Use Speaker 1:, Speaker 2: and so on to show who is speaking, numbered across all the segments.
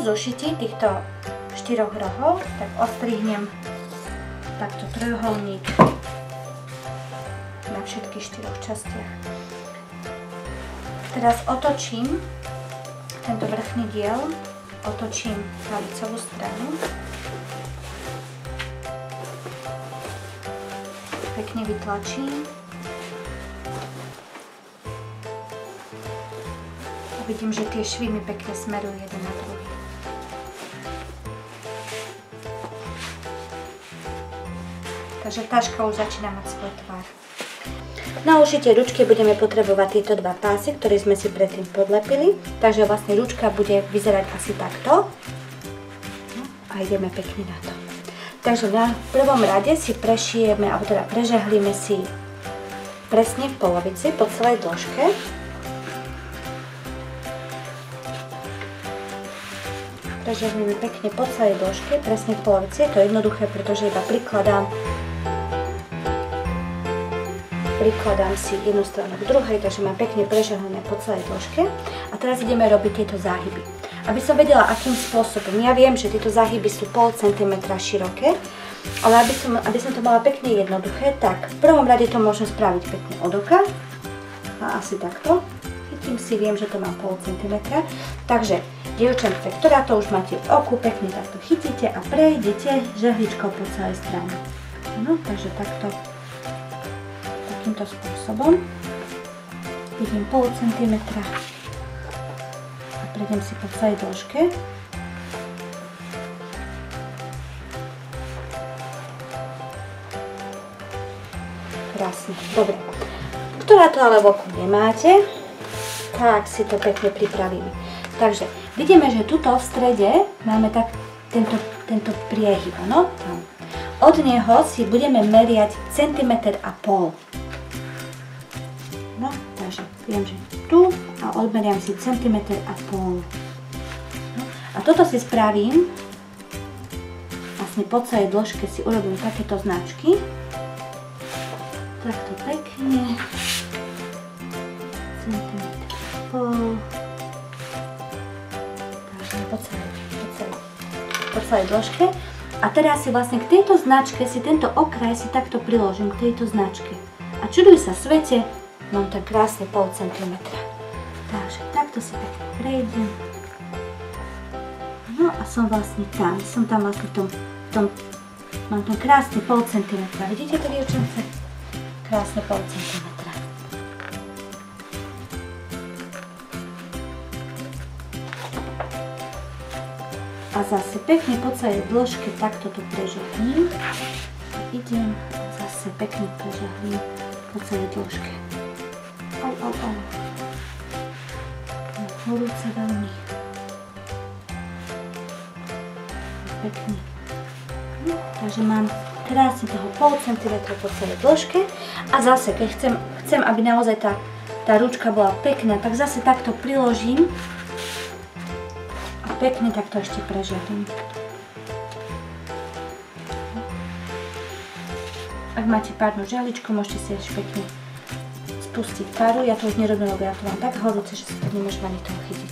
Speaker 1: zošití týchto 4 rohov, tak ostrihnem takto trojuholník na všetkých 4 častiach. Teraz otočím tento vrchný diel, otočím na licovú stranu. Pekne vytlačím. Vidím, že tie švy mi pekne smerujú jeden na druhý. Takže taška už začína mať svoj tvar. Na ušitie ručky budeme potrebovať tieto 2 pásy, ktoré sme si predtým podlepili. Takže vlastne ručka bude vyzerať asi takto. A ideme pekne na to. Takže na prvom rade si prešijeme, alebo teda prežehlíme si presne v polovici po celej dĺžke. Prežehlíme pekne po celej dĺžke, presne v polovici. Je to jednoduché, pretože iba prikladám si jednu stranu k druhej, takže mám pekne prežehlené po celej dĺžke. A teraz ideme robiť tieto záhyby. Aby som vedela, akým spôsobom. Ja viem, že tieto záhyby sú 0,5 cm široké, ale aby som to mala pekne jednoduché, tak v prvom rade to môžem spraviť pekne od oka. A asi takto. Chytím si, viem, že to mám 0,5 cm. Takže, dievčatke, ktorá to už máte v oku, pekne takto chytíte a prejdete žehličkou po celej strane. No, takže takýmto spôsobom. Vidím 0,5 cm a prejdem si po celej dĺžke. Krásne, dobre. Ktorá to ale v oku nemáte, tak si to pekne pripravíme. Takže vidíme, že tuto v strede máme tak tento priehyb, no, tam. Od neho si budeme meriať 1,5 cm. No, takže viem, že tu a odmeriam si 1,5 cm. No, a toto si spravím, vlastne po celej dĺžke si urobím takéto značky. Takto pekne. 1,5 cm. Takže po celej dĺžke. A teraz si vlastne k tejto značke, si tento okraj si takto priložím k tejto značke. A čuduj sa svete, mám tak krásne 0,5 cm. Takže takto si pekne prejdem. No a som vlastne tam. Som tam vlastne v tom mám tam krásne 0,5 cm. Vidíte to, dievčence? Krásne 0,5 cm. A zase pekne po celej dĺžke takto to prežehlím. Idem zase pekne prežehlím po celej dĺžke. Au. Horúce veľmi. Pekne. No, takže mám krásne toho 0,5 cm po celej dĺžke. A zase, keď chcem, aby naozaj tá ručka bola pekná, tak zase takto priložím. Pekne takto ešte prežehlím. Ak máte párnu žehličku, môžete si ešte pekne spustiť páru. Ja to už nerobím, lebo ja to mám tak horúce, že si to nemôžem ani toho chytiť.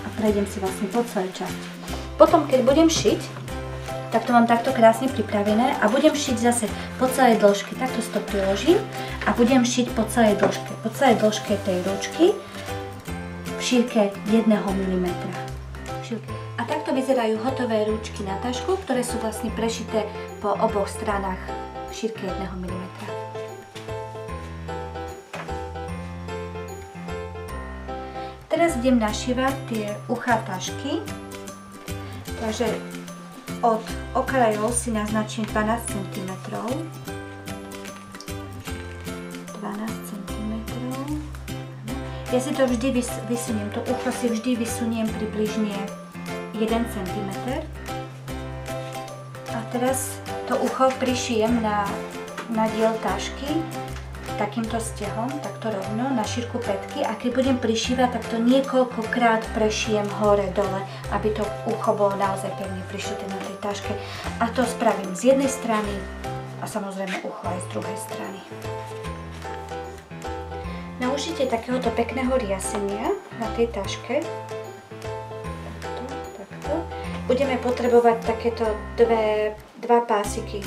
Speaker 1: A prejdem si vlastne po celej časti. Potom, keď budem šiť, tak to mám takto krásne pripravené a budem šiť zase po celej dĺžke. Takto si to priložím a budem šiť po celej dĺžke. Po celej dĺžke tej ručky v šírke 1 mm. A takto vyzerajú hotové ručky na tašku, ktoré sú vlastne prešité po oboch stranách v šírke 1 mm. Teraz idem našívať tie uchá tašky. Takže od okrajov si naznačím 12 cm. Ja si to vždy vysuniem, to ucho si vždy vysuniem približne 1 cm. A teraz to ucho prišijem na diel tašky takýmto stehom, takto rovno, na šírku pätky. A keď budem prišívať, tak to niekoľkokrát prešijem hore-dole, aby to ucho bolo naozaj pevne prišité na tej taške. A to spravím z jednej strany a samozrejme ucho aj z druhej strany. Na použite takéhoto pekného riasenia na tej taške. Takto. Budeme potrebovať takéto dva pásiky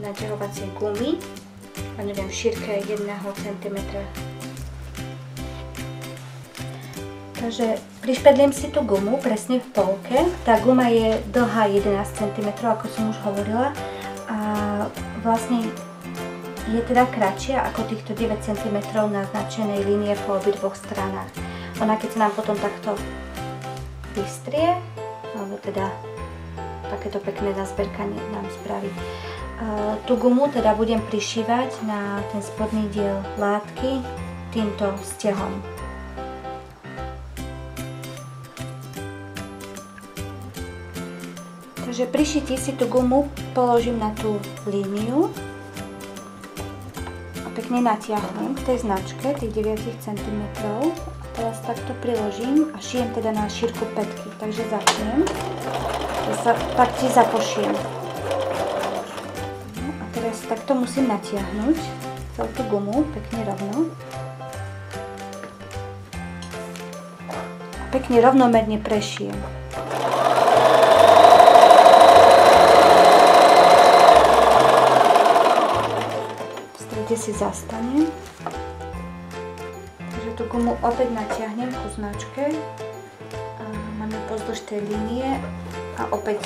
Speaker 1: naťahovacej gumy, a neviem, v šírke 1 cm. Takže prišpedlím si tú gumu presne v polke. Tá guma je dlhá 11 cm, ako som už hovorila, a vlastne je teda kratšia ako týchto 9 cm naznačenej línie po obidvoch stranách. Ona keď sa nám potom takto vystrie, alebo teda takéto pekné nazberkanie nám spraví. Tú gumu teda budem prišívať na ten spodný diel látky týmto stehom. Takže pri šití si tú gumu položím na tú líniu a pekne natiahnem k tej značke, tých 9 cm. A teraz takto priložím a šijem teda na šírku pätky. Takže začnem. Tak ti zapošiem. No a teraz takto musím natiahnuť celú tú gumu pekne rovno. A pekne rovnomerne prešijem. Kde si zastanem. Takže tú gumu opäť natiahnem ku značke a máme pozdĺž tej línie a opäť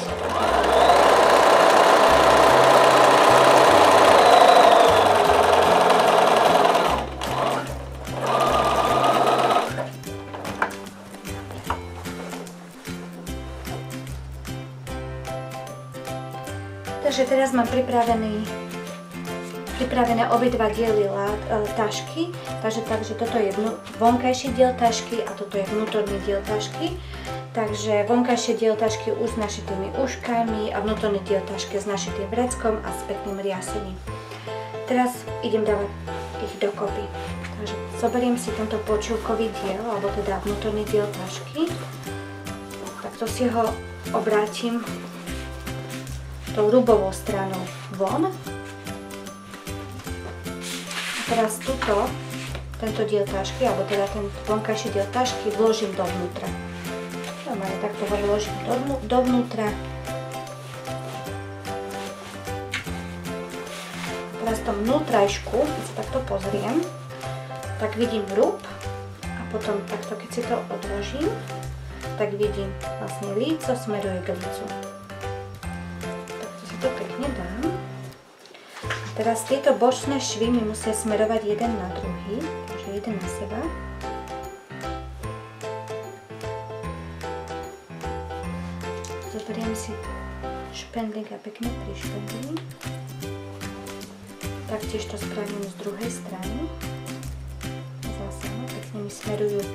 Speaker 1: takže teraz mám pripravené obidva diely tašky, takže toto je vonkajší diel tašky a toto je vnútorný diel tašky. Takže vonkajšie diel tašky už s našitými uškami a vnútorný diel tašky s našitým vreckom a s pekným riasením. Teraz idem dávať ich dokopy. Takže zoberiem si tento počívkový diel, alebo teda vnútorný diel tašky. Takto si ho obrátim tou rubovou stranou von. Teraz tento diel tašky, alebo teda ten vonkajší diel tašky vložím dovnútra. Normálne takto ho vložím dovnútra. Teraz v tom vnútrajšku, keď sa takto pozriem, tak vidím rúb a potom takto, keď si to odložím, tak vidím vlastne líco smeruje k lícu. Takto si to pekne dám. Teraz tieto bočné švy mi musia smerovať jeden na druhý, takže jeden na seba. Zoberiem si špendlík a pekne prišpendlím. Taktiež to spravím z druhej strany. Zase pekne mi smerujú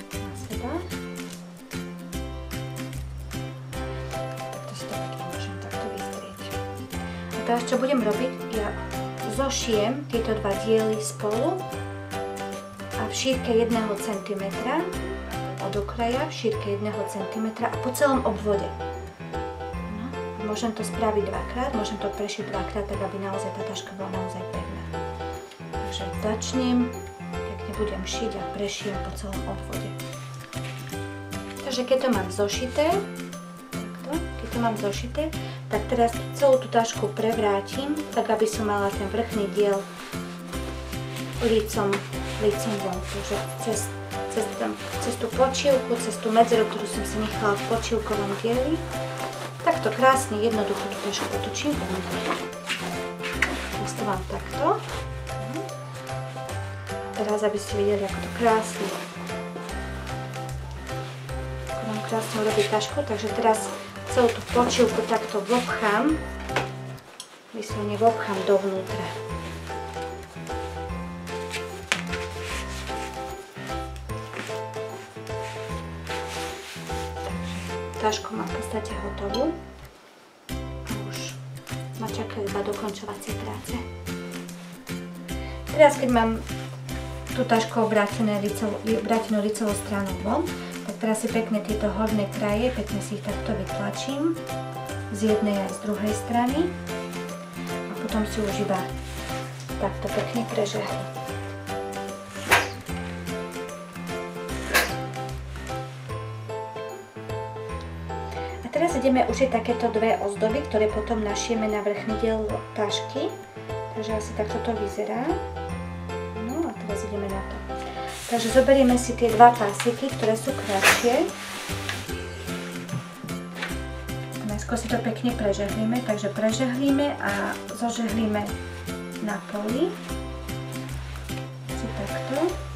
Speaker 1: na seba. Takto si to pekne môžem takto vystrieť. A teraz čo budem robiť? Ja zošijem tieto dva diely spolu a v šírke 1 cm od okraja, v šírke 1 cm a po celom obvode. No, môžem to spraviť dvakrát, môžem to prešiť dvakrát, tak aby naozaj tá taška bola naozaj pevná. Takže začnem, pekne budem šiť a prešijem po celom obvode. Takže keď to mám zošité, tak teraz celú tú tašku prevrátim, tak aby som mala ten vrchný diel lícom von. Takže cez tú počívku, cez tú medzeru, ktorú som si nechala v počívkovom dieli, takto krásne, jednoducho tú tašku otočím. Dostávam takto. Teraz, aby ste videli, ako to krásne urobí tašku, takže teraz celú tú počívku takto vopchám, vyslovene vopchám dovnútra. Tašku mám v podstate hotovú a už ma čakajú iba dokončovacie práce. Teraz, keď mám tú tašku obrátenú licovou stranou von, tak teraz si pekne tieto horné kraje, pekne si ich takto vytlačím z jednej aj z druhej strany a potom si už iba takto pekne prežehniem. A teraz ideme ušiť takéto dve ozdoby, ktoré potom našieme na vrchný diel tašky. Takže asi takto to vyzerá. No a teraz ideme na to. Takže zoberieme si tie dva pásiky, ktoré sú kratšie. Najskôr si to pekne prežehlíme, takže prežehlíme a zožehlíme na poli. Si takto.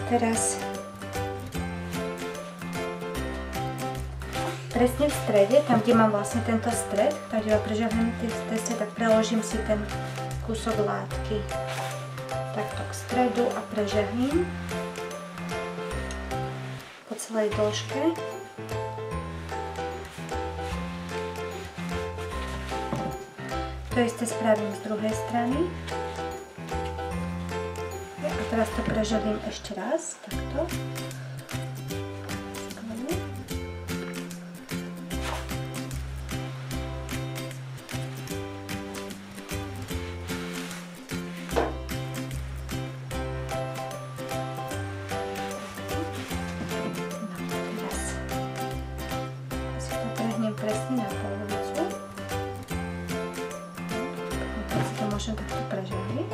Speaker 1: Teraz presne v strede, tam kde mám vlastne tento stred, tak kde prežehlím tie stresy, tak preložím si ten kúsok látky takto k stredu a prežehlím po celej dĺžke. To isté spravím z druhej strany. A teraz to prežehlím ešte raz, takto. Presne na polovicu. Teraz si to môžem takto prežehliť.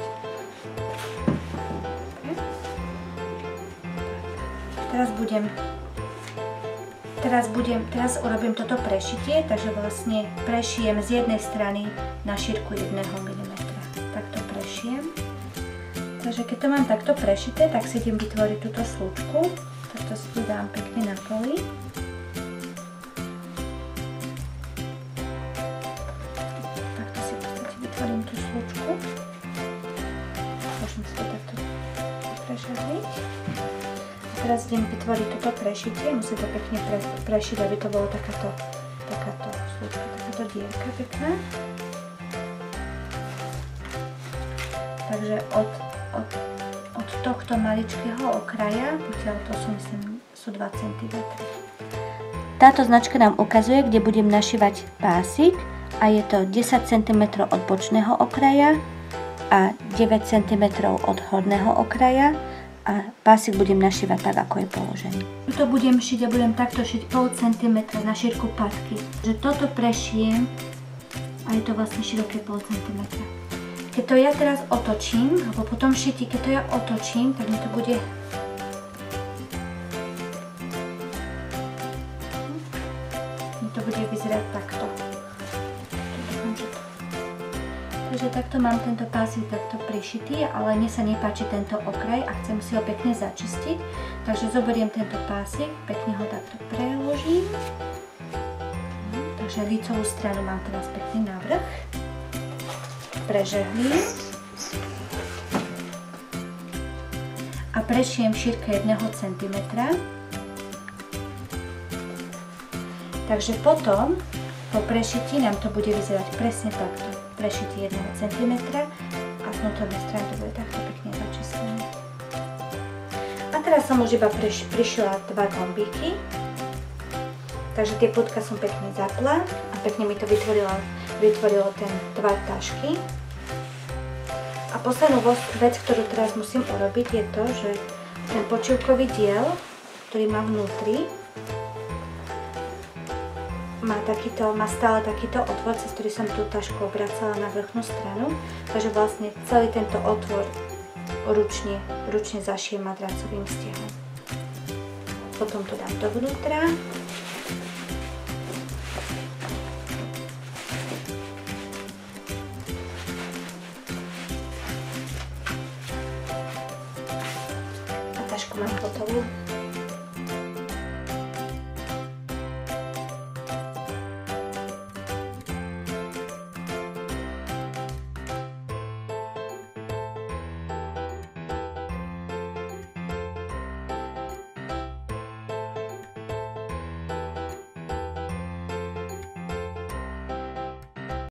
Speaker 1: Teraz urobím toto prešitie, takže vlastne prešijem z jednej strany na šírku 1 mm. Takto prešijem. Takže keď to mám takto prešité, tak si idem vytvoriť túto slučku. Takto si to dám pekne na poli. Vytvorím tú slučku. Môžem si to takto prežehliť. A teraz idem vytvoriť toto prešitie. Musím to pekne prešiť, aby to bolo takáto slučka, takáto dierka pekná. Takže od tohto maličkého okraja, pokiaľ to sú 2 cm. Táto značka nám ukazuje, kde budem našívať pásik. A je to 10 cm od bočného okraja a 9 cm od horného okraja a pásik budem našívať tak, ako je položený. Tuto budem šiť a budem takto šiť 0,5 cm na šírku patky. Že toto prešijem a je to vlastne široké 0,5 cm. Keď to ja teraz otočím, alebo potom šití, keď to ja otočím, tak mi to bude vyzerať takto. Takže takto mám tento pásik takto prišitý, ale mne sa nepáči tento okraj a chcem si ho pekne začistiť. Takže zoberiem tento pásik, pekne ho takto preložím. Takže lícovú stranu mám teraz pekne na vrch. Prežehlím. A prešijem v šírke 1 cm. Takže potom po prešití nám to bude vyzerať presne takto. Prešití 1 cm a z vnútornej strany to bude takto pekne začistené. A teraz som už iba prišila 2 gombíky. Takže tie pútka som pekne zapla a pekne mi to vytvorilo ten tvar tašky. A poslednú vec, ktorú teraz musím urobiť, je to, že ten počívkový diel, ktorý má vnútri, má stále takýto otvor, cez ktorý som tú tašku obracala na vrchnú stranu. Takže vlastne celý tento otvor ručne zašijem madracovým stehom. Potom to dám dovnútra. A tašku mám hotovú.